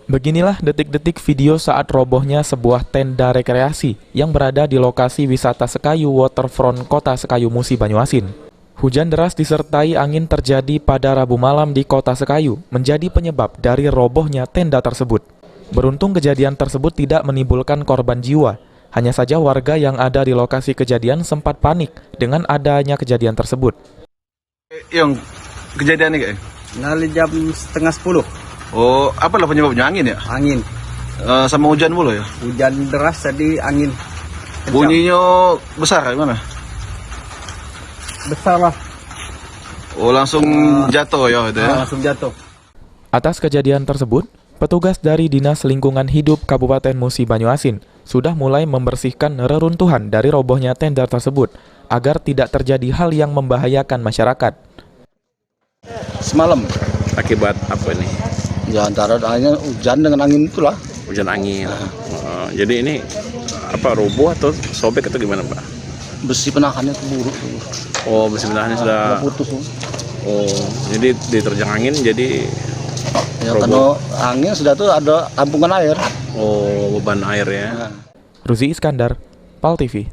Beginilah detik-detik video saat robohnya sebuah tenda rekreasi yang berada di lokasi wisata Sekayu Waterfront Kota Sekayu Musi Banyuasin. Hujan deras disertai angin terjadi pada Rabu malam di Kota Sekayu, menjadi penyebab dari robohnya tenda tersebut. Beruntung kejadian tersebut tidak menimbulkan korban jiwa. Hanya saja warga yang ada di lokasi kejadian sempat panik dengan adanya kejadian tersebut. Yang kejadian ini kayak? Nali jam 9:30. Oh, apalah penyebabnya? Angin ya? Angin. Sama hujan mulu ya? Hujan deras tadi, angin kencang. Bunyinya besar gimana? Besar lah. Oh, langsung jatuh ya itu ya? Langsung jatuh. Atas kejadian tersebut, petugas dari Dinas Lingkungan Hidup Kabupaten Musi Banyuasin sudah mulai membersihkan reruntuhan dari robohnya tenda tersebut agar tidak terjadi hal yang membahayakan masyarakat. Semalam Akibat apa ini? ya antara hanya hujan dengan angin itulah. Hujan angin. Jadi ini apa, roboh atau sobek atau gimana, Pak? Besi penahannya keburuk. Oh, besi penahannya sudah Putus. Oh, jadi diterjang angin jadi Ya roboh. karena angin sudah tuh ada tampungan air. Oh, beban air ya. Nah. Ruzi Iskandar, PAL TV.